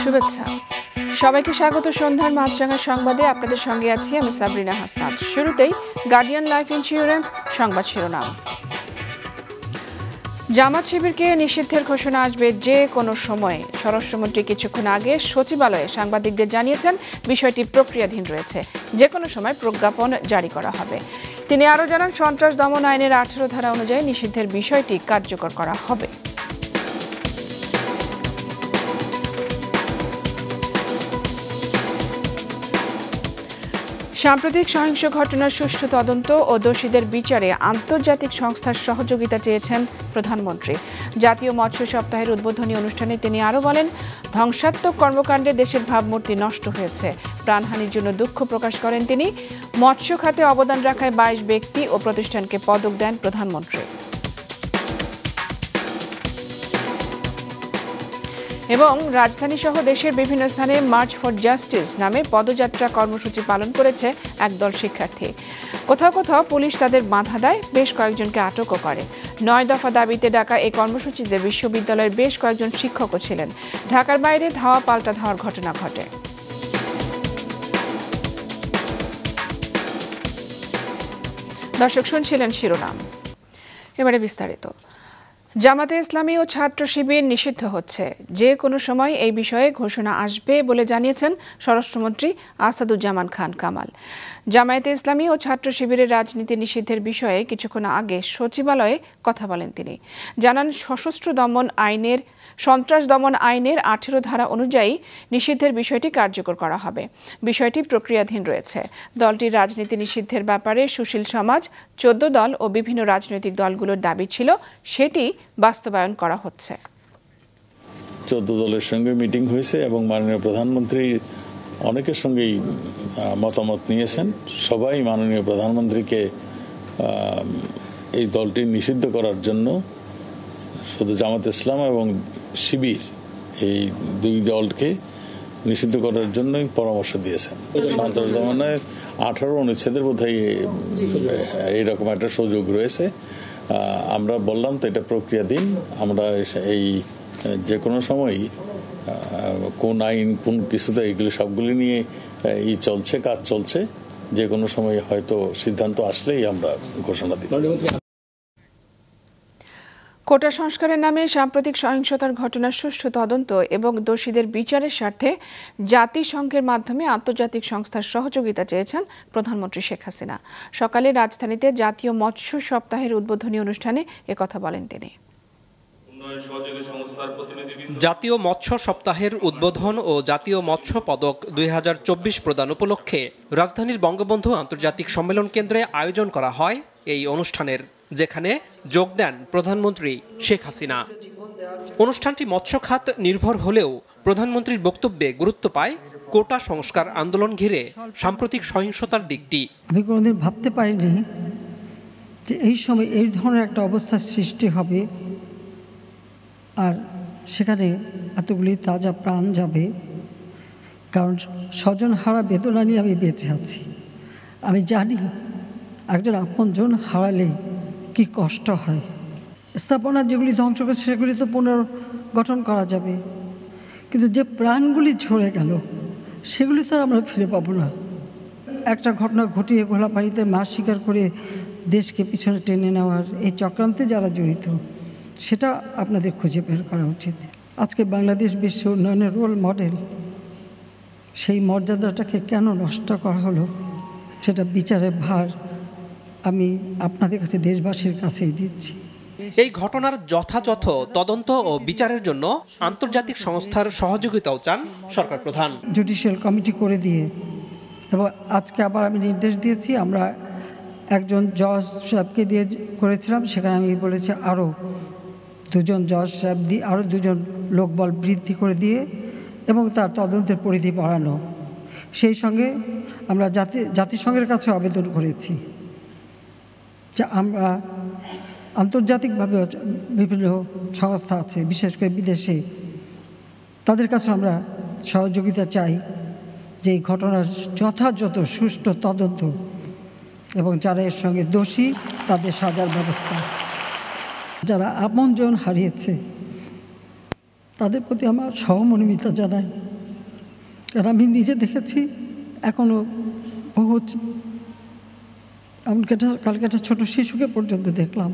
শুভেচ্ছা সবাইকে স্বাগত সন্ধ্যার মাছরাঙা সংবাদে আপনাদের সঙ্গে আছি আমি সাবরিনা হাসনাত। শুরুতেই গার্ডিয়ান লাইফ ইন্স্যুরেন্স সংবাদ শিরোনাম। জামাত শিবিরকে নিষিদ্ধের ঘোষণা আসবে যে কোনো সময়ে। স্বরাষ্ট্রমন্ত্রী কিছুক্ষণ আগে সচিবালয়ে সাংবাদিকদের জানিয়েছেন বিষয়টি প্রক্রিয়াধীন রয়েছে, যে কোনো সময় প্রজ্ঞাপন জারি করা হবে। তিনি আরও জানান, সন্ত্রাস দমন আইনের 18 ধারা অনুযায়ী নিষিদ্ধের বিষয়টি কার্যকর করা হবে। সাম্প্রতিক সহিংস ঘটনার সুষ্ঠু তদন্ত ও দোষীদের বিচারে আন্তর্জাতিক সংস্থার সহযোগিতা চেয়েছেন প্রধানমন্ত্রী। জাতীয় মৎস্য সপ্তাহের উদ্বোধনী অনুষ্ঠানে তিনি আরও বলেন, ধ্বংসাত্মক কর্মকাণ্ডে দেশের ভাবমূর্তি নষ্ট হয়েছে। প্রাণহানির জন্য দুঃখ প্রকাশ করেন তিনি। মৎস্য খাতে অবদান রাখায় 22 ব্যক্তি ও প্রতিষ্ঠানকে পদক দেন প্রধানমন্ত্রী। এবং রাজধানী সহ দেশের বিভিন্ন স্থানে মার্চ ফর জাস্টিস নামে পদযাত্রা কর্মসূচি পালন করেছে একদল শিক্ষার্থী। কোথাও কোথাও পুলিশ তাদের বাধা দেয়, বেশ কয়েকজনকে আটকও করে। 9 দফা দাবিতে ডাকা এই কর্মসূচিতে বিশ্ববিদ্যালয়ের বেশ কয়েকজন শিক্ষকও ছিলেন। ঢাকার বাইরে ধাওয়া পাল্টা ধাওয়ার ঘটনা ঘটে। দর্শক শুনছিলেন শিরোনাম, এবারে বিস্তারিত। জামাতে ইসলামী ও ছাত্র শিবির নিষিদ্ধ হচ্ছে, যে কোনো সময় এই বিষয়ে ঘোষণা আসবে বলে জানিয়েছেন স্বরাষ্ট্রমন্ত্রী আসাদুজ্জামান খান কামাল। জামায়াতে ইসলামী ও ছাত্র শিবিরের রাজনীতি নিষিদ্ধের বিষয়ে কিছুক্ষণ আগে সচিবালয়ে কথা বলেন তিনি। জানান, সন্ত্রাস দমন আইনের 18 ধারা অনুযায়ী নিষিদ্ধের বিষয়টি কার্যকর করা হবে। বিষয়টি প্রক্রিয়াধীন রয়েছে। দলটির রাজনীতি নিষিদ্ধের ব্যাপারে সুশীল সমাজ, 14 দল ও বিভিন্ন রাজনৈতিক দলগুলোর দাবি ছিল, সেটি বাস্তবায়ন করা হচ্ছে। 14 দলের সঙ্গে মিটিং হয়েছে এবং মাননীয় প্রধানমন্ত্রী অনেকের সঙ্গেই মতামত নিয়েছেন। সবাই মাননীয় প্রধানমন্ত্রীকে এই দলটি নিষিদ্ধ করার জন্য, শুধু জামাত ইসলাম এবং শিবির এই দুই দলকে নিষিদ্ধ করার জন্যই পরামর্শ দিয়েছেন। সন্ত্রাস দমনে 18 অনুচ্ছেদের বোধহয় এইরকম একটা সুযোগ রয়েছে। আমরা বললাম তো এটা প্রক্রিয়াধীন। আমরা এই যে কোনো সময়ই কোন আইন কোন কিছুতে এগুলি সবগুলি নিয়ে কাজ চলছে। যে কোনো সময় হয়তো সিদ্ধান্ত আসলেই আমরা ঘোষণা দিই। কোটা সংস্কারের নামে সাম্প্রতিক সহিংসতার ঘটনার সুষ্ঠু তদন্ত এবং দোষীদের বিচারের স্বার্থে জাতিসংঘের মাধ্যমে আন্তর্জাতিক সংস্থার সহযোগিতা চেয়েছেন প্রধানমন্ত্রী শেখ হাসিনা। সকালে রাজধানীতে জাতীয় মৎস্য সপ্তাহের উদ্বোধনী অনুষ্ঠানে একথা বলেন তিনি। জাতীয় মৎস্য সপ্তাহের উদ্বোধন ও জাতীয় মৎস্য পদক 2024 প্রদান উপলক্ষে রাজধানীর বঙ্গবন্ধু আন্তর্জাতিক সম্মেলন কেন্দ্রে আয়োজন করা হয় এই অনুষ্ঠানের, যেখানে যোগ দেন প্রধানমন্ত্রী শেখ হাসিনা। অনুষ্ঠানটি মৎস্য খাত নির্ভর হলেও প্রধানমন্ত্রীর বক্তব্যে গুরুত্ব পায় কোটা সংস্কার আন্দোলন ঘিরে সাম্প্রতিক সহিংসতার দিকটি। আমি কোনোদিন ভাবতে পারিনি যে এই সময় এই ধরনের একটা অবস্থার সৃষ্টি হবে, আর সেখানে এতগুলি তাজা প্রাণ যাবে। কারণ স্বজন হারা বেদনা নিয়ে আমি বেঁচে আছি। আমি জানি একজন আপনজন হারালে কি কষ্ট হয়। স্থাপনা যেগুলি ধ্বংস করছে সেগুলি তো পুনর্গঠন করা যাবে, কিন্তু যে প্রাণগুলি ঝরে গেল সেগুলি তো আমরা ফিরে পাবো না। একটা ঘটনা ঘটিয়ে ঘোলাপানিতে মাছ শিকার করে দেশকে পিছনে টেনে নেওয়ার এই চক্রান্তে যারা জড়িত, সেটা আপনাদের খুঁজে বের করা উচিত। আজকে বাংলাদেশ বিশ্ব উন্নয়নের রোল মডেল, সেই মর্যাদাটাকে কেন নষ্ট করা হলো, সেটা বিচারের ভার আমি আপনাদের কাছে, দেশবাসীর কাছেই দিচ্ছি। এই ঘটনার যথাযথ তদন্ত ও বিচারের জন্য আন্তর্জাতিক সংস্থার সহযোগিতাও চান সরকার প্রধান। জুডিশিয়াল কমিটি করে দিয়ে, এবং আজকে আবার আমি নির্দেশ দিয়েছি, আমরা একজন জজ সাহেবকে দিয়ে করেছিলাম, সেখানে আমি বলেছি আরও 2জন জজ সাহেব দিয়ে আরও 2জন লোকবল বৃদ্ধি করে দিয়ে এবং তার তদন্তের পরিধি বাড়ানো। সেই সঙ্গে আমরা জাতিসংঘের কাছে আবেদন করেছি যে আমরা আন্তর্জাতিকভাবে বিভিন্ন সংস্থা আছে, বিশেষ করে বিদেশে, তাদের কাছে আমরা সহযোগিতা চাই যে এই ঘটনার যথাযথ সুষ্ঠু তদন্ত এবং যারা এর সঙ্গে দোষী তাদের সাজার ব্যবস্থা। যারা আপনজন হারিয়েছে তাদের প্রতি আমার সহমর্মিতা জানাই, কারণ আমি নিজে দেখেছি, এখনও বহু, এমনকি কালকে একটা ছোট শিশুকে পর্যন্ত দেখলাম।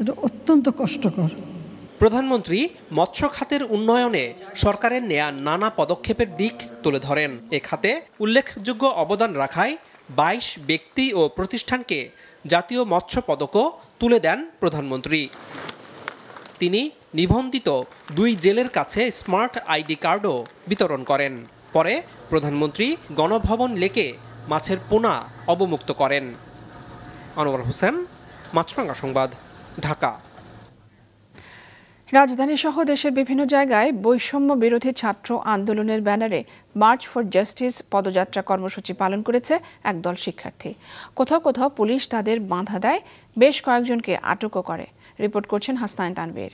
এটা অত্যন্ত কষ্টকর। প্রধানমন্ত্রী মৎস্য খাতের উন্নয়নে সরকারের নেয়া নানা পদক্ষেপের দিক তুলে ধরেন। এ খাতে উল্লেখযোগ্য অবদান রাখায় 22 ব্যক্তি ও প্রতিষ্ঠানকে জাতীয় মৎস্য পদকও তুলে দেন প্রধানমন্ত্রী। তিনি নিবন্ধিত 2 জেলের কাছে স্মার্ট আইডি কার্ডও বিতরণ করেন। পরে প্রধানমন্ত্রী গণভবন লেকে মাছের পোনা অবমুক্ত করেন। আনোয়ার হোসেন, মাছরাঙা সংবাদ, ঢাকা। রাজধানী সহ দেশের বিভিন্ন জায়গায় বৈষম্য বিরোধী ছাত্র আন্দোলনের ব্যানারে মার্চ ফর জাস্টিস পদযাত্রা কর্মসূচি পালন করেছে একদল শিক্ষার্থী। কোথাও কোথাও পুলিশ তাদের বাধা দেয়, বেশ কয়েকজনকে আটকও করে। রিপোর্ট করছেন হাসনাইন তানভীর।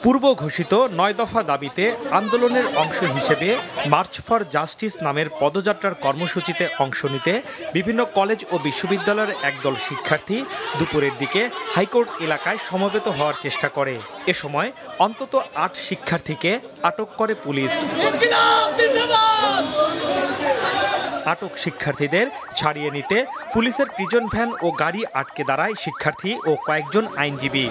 পূর্ব ঘোষিত 9 দফা দাবিতে আন্দোলনের অংশ হিসেবে মার্চ ফর জাস্টিস নামের পদযাত্রার কর্মসূচিতে অংশ নিতে বিভিন্ন কলেজ ও বিশ্ববিদ্যালয়ের একদল শিক্ষার্থী দুপুরের দিকে হাইকোর্ট এলাকায় সমবেত হওয়ার চেষ্টা করে। এ সময় অন্তত 8 শিক্ষার্থীকে আটক করে পুলিশ। আটক শিক্ষার্থীদের ছাড়িয়ে নিতে পুলিশের প্রিজন ভ্যান ও গাড়ি আটকে দাঁড়ায় শিক্ষার্থী ও কয়েকজন আইনজীবী।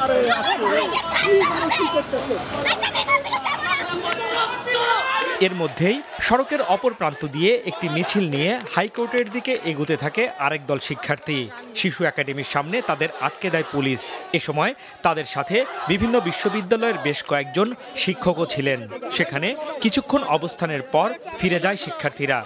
এর মধ্যেই সড়কের অপর প্রান্ত দিয়ে একটি মিছিল নিয়ে হাইকোর্টের দিকে এগুতে থাকে আরেক দল শিক্ষার্থী। শিশু একাডেমির সামনে তাদের আটকে দেয় পুলিশ। এ সময় তাদের সাথে বিভিন্ন বিশ্ববিদ্যালয়ের বেশ কয়েকজন শিক্ষকও ছিলেন। সেখানে কিছুক্ষণ অবস্থানের পর ফিরে যায় শিক্ষার্থীরা।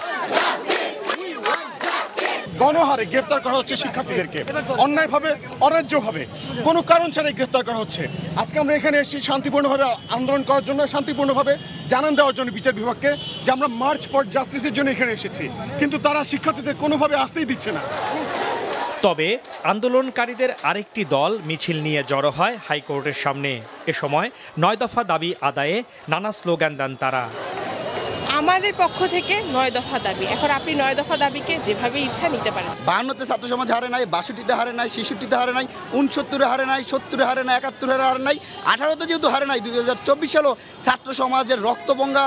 গণহারে গ্রেফতার করা হচ্ছে শিক্ষার্থীদেরকে, অন্যায়ভাবে অন্যায্যভাবে কোনো কারণ ছাড়াই গ্রেফতার করা হচ্ছে। আজকে আমরা এখানে এসেছি শান্তিপূর্ণভাবে আন্দোলন করার জন্য, শান্তিপূর্ণভাবে জানান দেওয়ার জন্য বিচার বিভাগকে যে আমরা মার্চ ফর জাস্টিসের জন্য এখানে এসেছি, কিন্তু তারা শিক্ষার্থীদের কোনোভাবে আসতেই দিচ্ছে না। তবে আন্দোলনকারীদের আরেকটি দল মিছিল নিয়ে জড়ো হয় হাইকোর্টের সামনে। এ সময় 9 দফা দাবি আদায়ে নানা স্লোগান দেন তারা। আমাদের পক্ষ থেকে 9 দফা দাবি, এখন আপনি 9 দফা দাবিকে যেভাবে ইচ্ছা নিতে পারেন। 52তে ছাত্র সমাজ হারে নাই, 62তে হারে নাই, 66তে হারে নাই, 69-এ হারে নাই, 70-এ হারে নাই, 71-এ হারে নাই, 18-তে যেহেতু হারে নাই, 2024 সালেও ছাত্র সমাজের রক্তগঙ্গা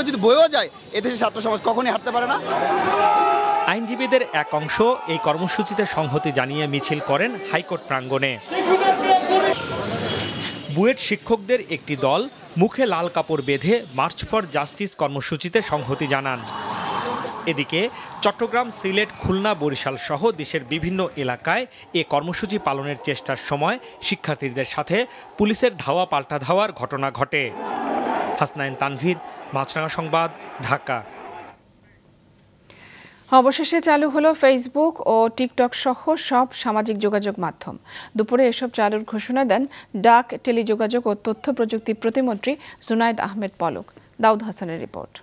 যদি বয়েও যায়, এদেশে ছাত্র সমাজ কখনই হারতে পারে না। আইনজীবীদের এক অংশ এই কর্মসূচিতে সংহতি জানিয়ে মিছিল করেন হাইকোর্ট প্রাঙ্গণে। বুয়েট শিক্ষকদের একটি দল মুখে লাল কাপড় বেঁধে মার্চ ফর জাস্টিস কর্মসূচিতে সংহতি জানান। এদিকে চট্টগ্রাম, সিলেট, খুলনা, বরিশাল সহ দেশের বিভিন্ন এলাকায় এ কর্মসূচি পালনের চেষ্টার সময় শিক্ষার্থীদের সাথে পুলিশের ধাওয়া পাল্টা ধাওয়ার ঘটনা ঘটে। হাসনাইন তানভীর, মাছরাঙা সংবাদ, ঢাকা। অবশেষে চালু হলো ফেসবুক ও টিকটক সহ সব সামাজিক যোগাযোগ মাধ্যম। দুপুরে এসব চালুর ঘোষণা দেন ডাক, টেলিযোগাযোগ ও তথ্য প্রযুক্তি প্রতিমন্ত্রী জুনায়েদ আহমেদ পলক। দাউদ হাসানের রিপোর্ট।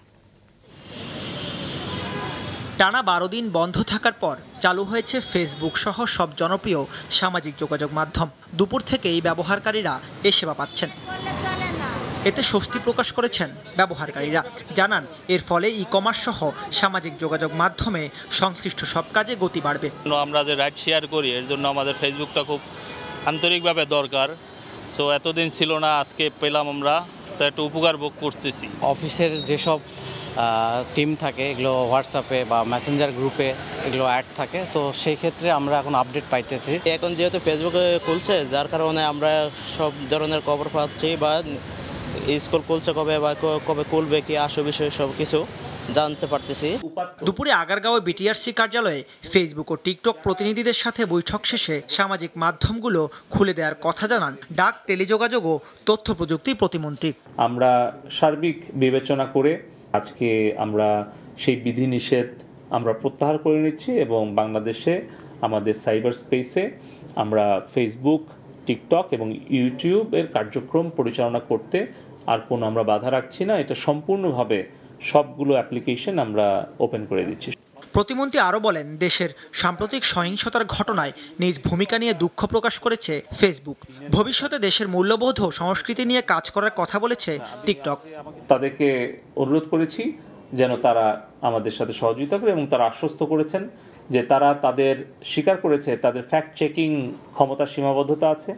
টানা 12 দিন বন্ধ থাকার পর চালু হয়েছে ফেসবুক সহ সব জনপ্রিয় সামাজিক যোগাযোগ মাধ্যম। দুপুর থেকেই ব্যবহারকারীরা এ সেবা পাচ্ছেন। এতে স্বস্তি প্রকাশ করেছেন ব্যবহারকারীরা। জানান এর ফলে ই-কমার্স সহ সামাজিক যোগাযোগ মাধ্যমে সংশ্লিষ্ট সব কাজে গতি বাড়বে। আমরা যে রাইড শেয়ার করি এর জন্য আমাদের ফেসবুকটা খুব আন্তরিকভাবে দরকার। সো এতদিন ছিল না, আজকে পেলাম আমরা, তো একটু উপকার ভোগ করতেছি। অফিসের যেসব টিম থাকে এগুলো হোয়াটসঅ্যাপে বা মেসেঞ্জার গ্রুপে এগুলো অ্যাড থাকে, তো সেই ক্ষেত্রে আমরা এখন আপডেট পাইতেছি। এখন যেহেতু ফেসবুকে খুলছে, যার কারণে আমরা সব ধরনের খবর পাচ্ছি, বা স্কুল খুলছে কবে বা কবে খুলবে কি আসো বিষয়ে সব কিছু জানতে পারতেছি। দুপুরে আগারগাঁও বিটিআরসি কার্যালয়ে ফেসবুক ও টিকটক প্রতিনিধিদের সাথে বৈঠক শেষে সামাজিক মাধ্যমগুলো খুলে দেওয়ার কথা জানান ডাক, টেলিযোগাযোগ ও তথ্য প্রযুক্তি প্রতিমন্ত্রী। আমরা সার্বিক বিবেচনা করে আজকে আমরা সেই বিধিনিষেধ আমরা প্রত্যাহার করে নিচ্ছি এবং বাংলাদেশে আমাদের সাইবার স্পেসে আমরা ফেসবুক, টিকটক এবং ইউটিউবের কার্যক্রম পরিচালনা করতে আর কোনো আমরা বাধা রাখছি না। এটা সম্পূর্ণভাবে সবগুলো অ্যাপ্লিকেশন আমরা ওপেন করে দিচ্ছি। প্রতিমন্ত্রী আরও বলেন, দেশের সাম্প্রতিক সহিংসতার ঘটনায় নিজ ভূমিকা নিয়ে দুঃখ প্রকাশ করেছে ফেসবুক। ভবিষ্যতে দেশের মূল্যবোধ ও সংস্কৃতি নিয়ে কাজ করার কথা বলেছে টিকটক। তাদেরকে অনুরোধ করেছি যেন তারা আমাদের সাথে সহযোগিতা করে, এবং তারা আশ্বস্ত করেছেন যে তারা তাদের স্বীকার করেছে তাদের ফ্যাক্ট চেকিং ক্ষমতার সীমাবদ্ধতা আছে,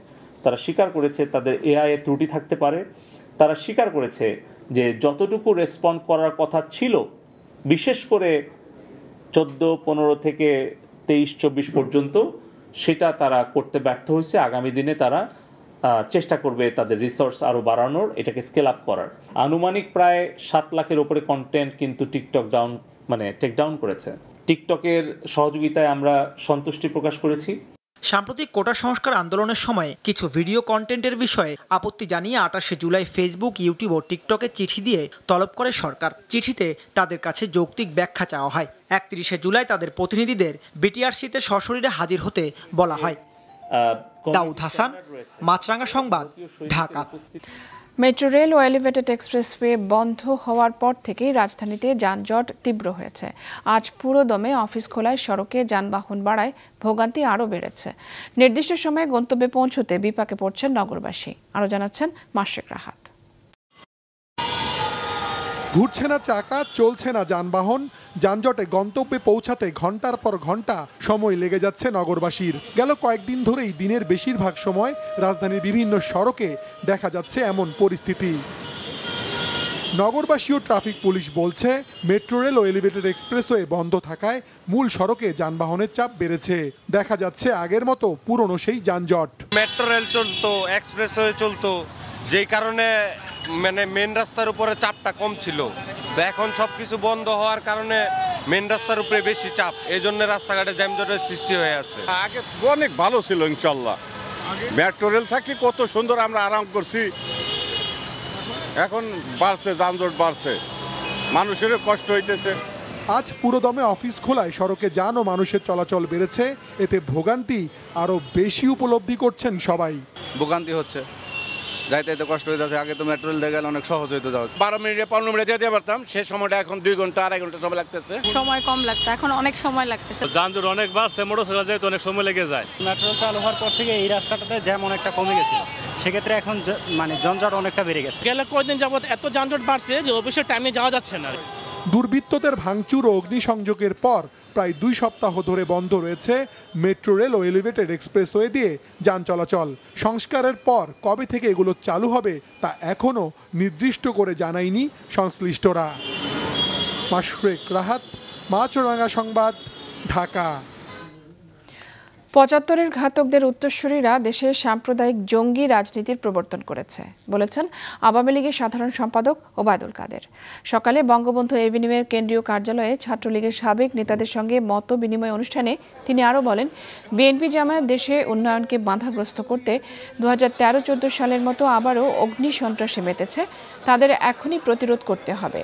তারা স্বীকার করেছে তাদের এআই এর ত্রুটি থাকতে পারে, তারা স্বীকার করেছে যে যতটুকু রেসপন্ড করার কথা ছিল, বিশেষ করে 14, 15 থেকে 23, 24 পর্যন্ত, সেটা তারা করতে ব্যর্থ হয়েছে। আগামী দিনে তারা চেষ্টা করবে তাদের রিসোর্স আরও বাড়ানোর, এটাকে স্কেল আপ করার। আনুমানিক প্রায় 7 লাখের ওপরে কন্টেন্ট কিন্তু টিকটক টেক ডাউন করেছে। টিকটকের সহযোগিতায় আমরা সন্তুষ্টি প্রকাশ করেছি। সাম্প্রতিক কোটা সংস্কার আন্দোলনের সময় কিছু ভিডিও কন্টেন্টের বিষয়ে আপত্তি জানিয়ে 28 জুলাই ফেসবুক, ইউটিউব ও টিকটকে চিঠি দিয়ে তলব করে সরকার। চিঠিতে তাদের কাছে যৌক্তিক ব্যাখ্যা চাওয়া হয়। 31 জুলাই তাদের প্রতিনিধিদের বিটিআরসিতে সশরীরে হাজির হতে বলা হয়। দাউদ হাসান, মাছরাঙা সংবাদ, ঢাকা। মেট্রো রেল ও এলিভেটেড এক্সপ্রেসওয়ে বন্ধ হওয়ার পর থেকেই রাজধানীতে যানজট তীব্র হয়েছে। আজ পুরোদমে অফিস খোলায় সড়কে যানবাহন বাড়ায় ভোগান্তি আরও বেড়েছে। নির্দিষ্ট সময়ে গন্তব্যে পৌঁছতে বিপাকে পড়ছেন নগরবাসী। আরও জানাচ্ছেন মাশরেক রাহাত। ঘুরছে না চাকা, চলছে না যানবাহন, যানজটে গন্তব্যে পৌঁছাতে ঘন্টার পর ঘন্টা সময় লেগে যাচ্ছে নগরবাসীর। গেল কয়েকদিন ধরেই দিনের বেশিরভাগ সময় রাজধানীর বিভিন্ন সড়কে দেখা যাচ্ছে এমন পরিস্থিতি। নগরবাসী ও ট্রাফিক পুলিশ বলছে, মেট্রো রেল ও এলিভেটেড এক্সপ্রেসওয়ে বন্ধ থাকায় মূল সড়কে যানবাহনের চাপ বেড়েছে। দেখা যাচ্ছে আগের মতো পুরনো সেই যানজট। মেট্রো রেল চলতো, এক্সপ্রেসওয়ে চলতো, যেই কারণে মানে মেন রাস্তার উপরে চাপটা কম ছিল। তো এখন সবকিছু বন্ধ হওয়ার কারণে মেন রাস্তার উপরে বেশি চাপ, এই জন্য রাস্তাঘাটে যানজটের সৃষ্টি হয়ে আছে। আগে অনেক ভালো ছিল, ইনশাল্লাহ মেট্রো রেল থাকি কত সুন্দর আমরা আরাম করছি। এখন বাড়ছে, যানজট বাড়ছে, মানুষেরও কষ্ট হইতেছে। আজ পুরোদমে অফিস খোলায় সড়কে যান ও মানুষের চলাচল বেড়েছে। এতে ভোগান্তি আরও বেশি উপলব্ধি করছেন সবাই। ভোগান্তি হচ্ছে, যাইতে এতে কষ্ট হইতেছে। আগে তো মেট্রো রেল দিয়ে গেলে অনেক সহজ হইতো যাওয়া। 12 মিনিটে 15 মিনিটে যেতে পারতাম, সেই সময়টা এখন 2 ঘন্টা 2.5 ঘন্টা সময় লাগতেছে। সময় কম লাগতো, এখন অনেক সময় লাগতেছে। যানজট অনেক বাড়ছে, মোটরসাইকেল যেতে অনেক সময় লেগে যায়। মেট্রো রেল চালু হওয়ার পর থেকে এই রাস্তাটাতে জ্যাম অনেকটা কমে গেছিল, সেক্ষেত্রে এখন মানে যানজট অনেকটা বেড়ে গেছে। গেলে কয়েকদিন যাবত এত যানজট বাড়ছে যে অফিসের টাইমে যাওয়া যাচ্ছে না। দুর্বৃত্তদের ভাঙচুর ও অগ্নিসংযোগের পর প্রায় 2 সপ্তাহ ধরে বন্ধ রয়েছে মেট্রো রেল ও এলিভেটেড এক্সপ্রেসওয়ে দিয়ে যান চলাচল। সংস্কারের পর কবে থেকে এগুলো চালু হবে তা এখনও নির্দিষ্ট করে জানায়নি সংশ্লিষ্টরা। মাশরেক রাহাত, মাছরাঙা সংবাদ, ঢাকা। 75-এর ঘাতকদের উত্তরসূরিরা দেশে সাম্প্রদায়িক জঙ্গি রাজনীতির প্রবর্তন করেছে বলেছেন আওয়ামী লীগের সাধারণ সম্পাদক ওবায়দুল কাদের। সকালে বঙ্গবন্ধু এভিনিউয়ের কেন্দ্রীয় কার্যালয়ে ছাত্রলীগের সাবেক নেতাদের সঙ্গে মত বিনিময় অনুষ্ঠানে তিনি আরও বলেন, বিএনপি জামায়াত দেশে উন্নয়নকে বাধাগ্রস্ত করতে 2013-14 সালের মতো আবারও অগ্নি সন্ত্রাসে মেতেছে। তাদের এখনই প্রতিরোধ করতে হবে।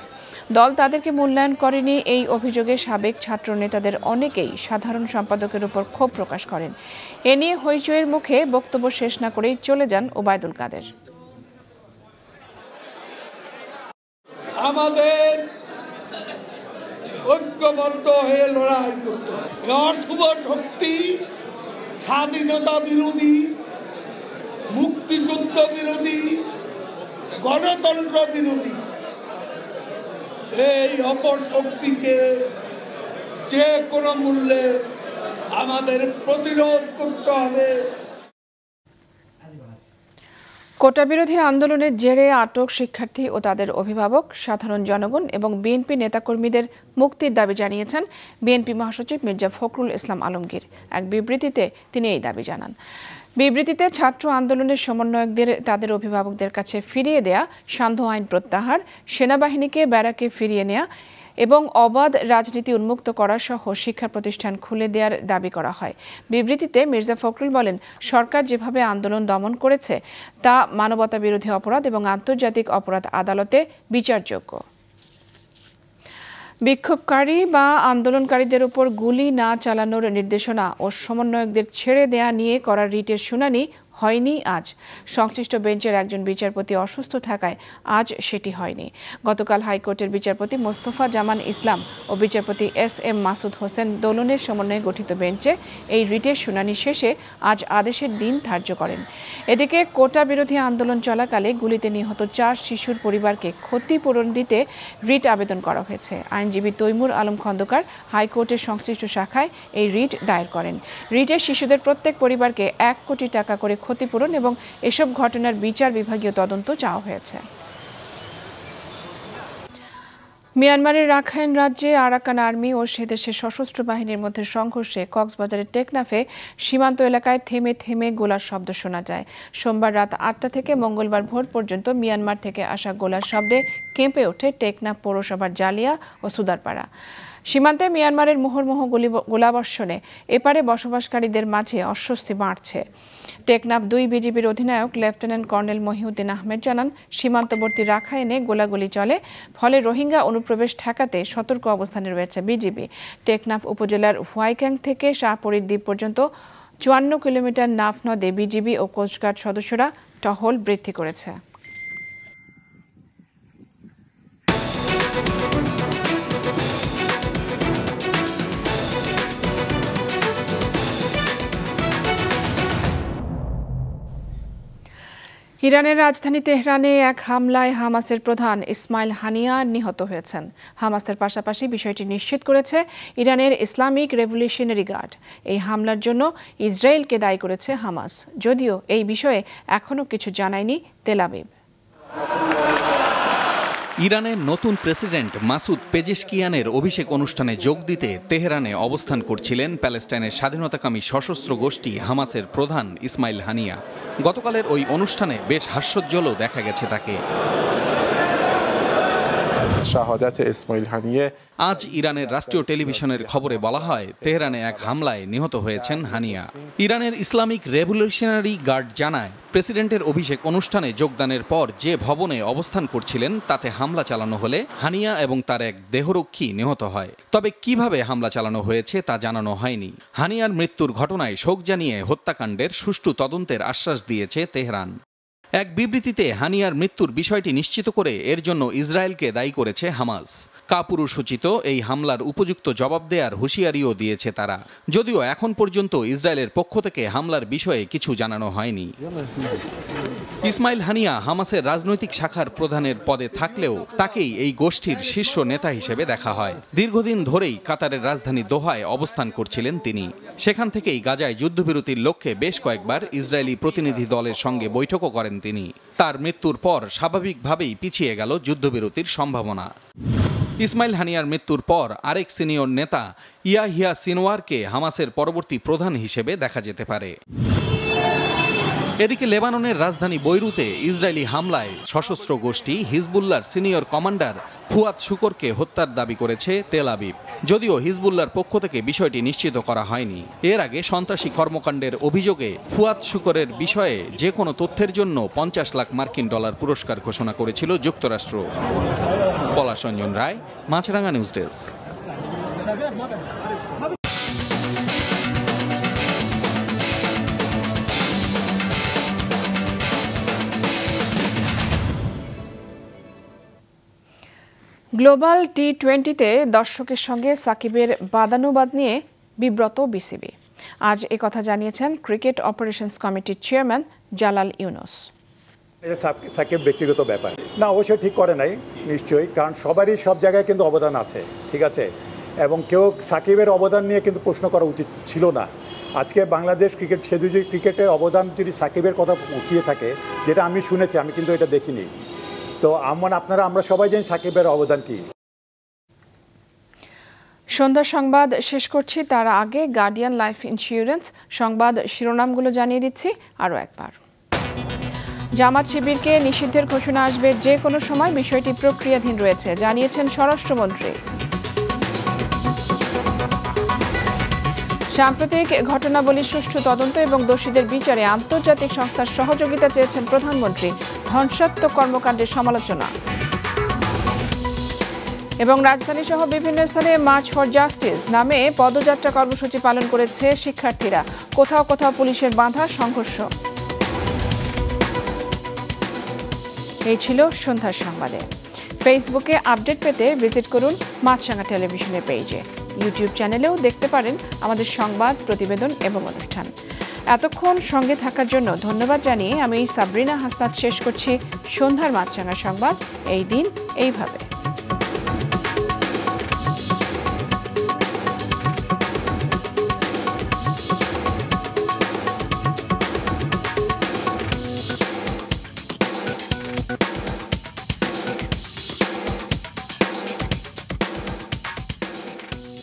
দল তাদেরকে মূল্যায়ন করেনি, এই অভিযোগে সাবেক ছাত্র নেতাদের অনেকেই সাধারণ সম্পাদকের উপর ক্ষোভ প্রকাশ করেন। এ নিয়ে হইচইয়ের মুখে বক্তব্য শেষ না করেই চলে যান ওবায়দুল কাদের। আমাদের ঐক্যবদ্ধ হয়ে লড়াই করতে হবে। অশুভ শক্তি, স্বাধীনতা বিরোধী, মুক্তিযুদ্ধ বিরোধী, গণতন্ত্র বিরোধী এই অপশক্তিকে যে কোনো মূল্যে আমাদের প্রতিরোধ করতে হবে। কোটা বিরোধী আন্দোলনের জেরে আটক শিক্ষার্থী ও তাদের অভিভাবক, সাধারণ জনগণ এবং বিএনপি নেতাকর্মীদের মুক্তির দাবি জানিয়েছেন বিএনপি মহাসচিব মির্জা ফখরুল ইসলাম আলমগীর। এক বিবৃতিতে তিনি এই দাবি জানান। বিবৃতিতে ছাত্র আন্দোলনের সমন্বয়কদের তাদের অভিভাবকদের কাছে ফিরিয়ে দেয়া, সান্ধ্য আইন প্রত্যাহার, সেনাবাহিনীকে ব্যারাকে ফিরিয়ে নেয়া এবং অবাধ রাজনীতি উন্মুক্ত করা সহ শিক্ষা প্রতিষ্ঠান খুলে দেওয়ার দাবি করা হয়। বিবৃতিতে মির্জা ফখরুল বলেন, সরকার যেভাবে আন্দোলন দমন করেছে তা মানবতা বিরোধী অপরাধ এবং আন্তর্জাতিক অপরাধ আদালতে বিচারযোগ্য। বিক্ষোভকারী বা আন্দোলনকারীদের উপর গুলি না চালানোর নির্দেশনা ও সমন্বয়কদের ছেড়ে দেয়া নিয়ে করা রিটের শুনানি হয়নি আজ। সংশ্লিষ্ট বেঞ্চের একজন বিচারপতি অসুস্থ থাকায় আজ সেটি হয়নি। গতকাল হাইকোর্টের বিচারপতি মোস্তফা জামান ইসলাম ও বিচারপতি SM মাসুদ হোসেন দোলনের সমন্বয়ে গঠিত বেঞ্চে এই রিটের শুনানি শেষে আজ আদেশের দিন ধার্য করেন। এদিকে কোটা বিরোধী আন্দোলন চলাকালে গুলিতে নিহত 4 শিশুর পরিবারকে ক্ষতিপূরণ দিতে রিট আবেদন করা হয়েছে। আইনজীবী তৈমুর আলম খন্দকার হাইকোর্টের সংশ্লিষ্ট শাখায় এই রিট দায়ের করেন। রিটে শিশুদের প্রত্যেক পরিবারকে 1 কোটি টাকা করে ক্ষতিপূরণ এবং এসব ঘটনার বিচার বিভাগীয় তদন্ত চাওয়া হয়েছে। মিয়ানমারের রাখাইন রাজ্যে আরাকান আর্মি ও সে দেশের সশস্ত্র বাহিনীর মধ্যে সংঘর্ষে কক্সবাজারের টেকনাফে সীমান্ত এলাকায় থেমে থেমে গোলার শব্দ শোনা যায়। সোমবার রাত 8টা থেকে মঙ্গলবার ভোর পর্যন্ত মিয়ানমার থেকে আসা গোলার শব্দে কেঁপে ওঠে টেকনাফ পৌরসভার জালিয়া ও সুদারপাড়া। সীমান্তে মিয়ানমারের মুহুর্মুহু গোলাবর্ষণে এপারে বসবাসকারীদের মাঝে অস্বস্তি বাড়ছে। টেকনাফ 2 বিজিবির অধিনায়ক লেফটেন্যান্ট কর্নেল মহিউদ্দিন আহমেদ জানান, সীমান্তবর্তী রাখাইনে গোলাগুলি চলে, ফলে রোহিঙ্গা অনুপ্রবেশ ঠেকাতে সতর্ক অবস্থানে রয়েছে বিজিবি। টেকনাফ উপজেলার হোয়াইক্যাং থেকে শাহপরীর দ্বীপ পর্যন্ত 54 কিলোমিটার নাফ নদে বিজিবি ও কোস্টগার্ড সদস্যরা টহল বৃদ্ধি করেছে। ইরানের রাজধানী তেহরানে এক হামলায় হামাসের প্রধান ইসমাইল হানিয়া নিহত হয়েছেন। হামাসের পাশাপাশি বিষয়টি নিশ্চিত করেছে ইরানের ইসলামিক রেভলিউশনারি গার্ড। এই হামলার জন্য ইসরায়েলকে দায়ী করেছে হামাস, যদিও এই বিষয়ে এখনও কিছু জানায়নি তেল আবিব। ইরানের নতুন প্রেসিডেন্ট মাসুদ পেজেশকিয়ানের অভিষেক অনুষ্ঠানে যোগ দিতে তেহরানে অবস্থান করছিলেন প্যালেস্টাইনের স্বাধীনতাকামী সশস্ত্র গোষ্ঠী হামাসের প্রধান ইসমাইল হানিয়া। গতকালের ওই অনুষ্ঠানে বেশ হাস্যোজ্জ্বলও দেখা গেছে তাকে। আজ ইরানের রাষ্ট্রীয় টেলিভিশনের খবরে বলা হয়, তেহরানে এক হামলায় নিহত হয়েছেন হানিয়া। ইরানের ইসলামিক রেভলিউশনারি গার্ড জানায়, প্রেসিডেন্টের অভিষেক অনুষ্ঠানে যোগদানের পর যে ভবনে অবস্থান করছিলেন তাতে হামলা চালানো হলে হানিয়া এবং তার এক দেহরক্ষী নিহত হয়। তবে কিভাবে হামলা চালানো হয়েছে তা জানানো হয়নি। হানিয়ার মৃত্যুর ঘটনায় শোক জানিয়ে হত্যাকাণ্ডের সুষ্ঠু তদন্তের আশ্বাস দিয়েছে তেহরান। এক বিবৃতিতে হানিয়ার মৃত্যুর বিষয়টি নিশ্চিত করে এর জন্য ইসরায়েলকে দায়ী করেছে হামাস। কাপুরুষোচিত এই হামলার উপযুক্ত জবাব দেওয়ার হুঁশিয়ারিও দিয়েছে তারা, যদিও এখন পর্যন্ত ইসরায়েলের পক্ষ থেকে হামলার বিষয়ে কিছু জানানো হয়নি। ইসমাইল হানিয়া হামাসের রাজনৈতিক শাখার প্রধানের পদে থাকলেও তাকেই এই গোষ্ঠীর শীর্ষ নেতা হিসেবে দেখা হয়। দীর্ঘদিন ধরেই কাতারের রাজধানী দোহায় অবস্থান করছিলেন তিনি। সেখান থেকেই গাজায় যুদ্ধবিরতির লক্ষ্যে বেশ কয়েকবার ইসরায়েলি প্রতিনিধি দলের সঙ্গে বৈঠকও করেন তিনি। তার মৃত্যুর পর স্বাভাবিকভাবেই পিছিয়ে গেল যুদ্ধবিরতির সম্ভাবনা। ইসমাইল হানিয়ার মৃত্যুর পর আরেক সিনিয়র নেতা ইয়াহিয়া সিনওয়ারকে হামাসের পরবর্তী প্রধান হিসেবে দেখা যেতে পারে। এদিকে লেবাননের রাজধানী বৈরুতে ইসরায়েলি হামলায় সশস্ত্র গোষ্ঠী হিজবুল্লাহর সিনিয়র কমান্ডার ফুয়াদ শুকরকে হত্যার দাবি করেছে তেল আবিব, যদিও হিজবুল্লাহর পক্ষ থেকে বিষয়টি নিশ্চিত করা হয়নি। এর আগে সন্ত্রাসী কর্মকাণ্ডের অভিযোগে ফুয়াদ শুকরের বিষয়ে যে কোনো তথ্যের জন্য $50 লাখ পুরস্কার ঘোষণা করেছিল যুক্তরাষ্ট্র। পলাশ রঞ্জন রায়, মাছরাঙা নিউজ ডেস্ক। গ্লোবাল টি20তে দর্শকের সঙ্গে সাকিবের বাদানুবাদ নিয়ে বিব্রত বিসিবি। আজ একথা জানিয়েছেন ক্রিকেট অপারেশনস কমিটির চেয়ারম্যান জালাল ইউনুস। সাকিব ব্যক্তিগত ব্যাপার না, অবশ্যই ঠিক করে নাই নিশ্চয়ই, কারণ সবারই সব জায়গায় কিন্তু অবদান আছে, ঠিক আছে, এবং কেউ সাকিবের অবদান নিয়ে কিন্তু প্রশ্ন করা উচিত ছিল না। আজকে বাংলাদেশ ক্রিকেট ক্রিকেটের অবদান যদি সাকিবের কথা উঠিয়ে থাকে, যেটা আমি শুনেছি, আমি কিন্তু এটা দেখিনি, তো আমরা সবাই জানি সাকিবের অবদান কি। সন্ধ্যা সংবাদ শেষ করছি, তার আগে গার্ডিয়ান লাইফ ইন্স্যুরেন্স সংবাদ শিরোনামগুলো জানিয়ে দিচ্ছি আরও একবার। জামাত শিবিরকে নিষিদ্ধের ঘোষণা আসবে যে কোনো সময়, বিষয়টি প্রক্রিয়াধীন রয়েছে জানিয়েছেন স্বরাষ্ট্রমন্ত্রী। সাম্প্রতিক ঘটনাবলীর সুষ্ঠু তদন্ত এবং দোষীদের বিচারে আন্তর্জাতিক সংস্থার সহযোগিতা চেয়েছেন প্রধানমন্ত্রী। ধ্বংসাত্মক কর্মকাণ্ডের সমালোচনা। এবং রাজধানী সহ বিভিন্ন স্থানে মার্চ ফর জাস্টিস নামে পদযাত্রা কর্মসূচি পালন করেছে শিক্ষার্থীরা। কোথাও কোথাও পুলিশের বাধা, সংঘর্ষ। এই ছিল সন্ধ্যার সংবাদে। ফেসবুকে আপডেট পেতে ভিজিট করুন মাছরাঙা টেলিভিশনের পেজে। ইউটিউব চ্যানেলেও দেখতে পারেন আমাদের সংবাদ, প্রতিবেদন এবং অনুষ্ঠান। এতক্ষণ সঙ্গে থাকার জন্য ধন্যবাদ জানিয়ে আমি সাবরিনা হাসনাত শেষ করছি সন্ধ্যার মাছরাঙা সংবাদ। এই দিন এইভাবে।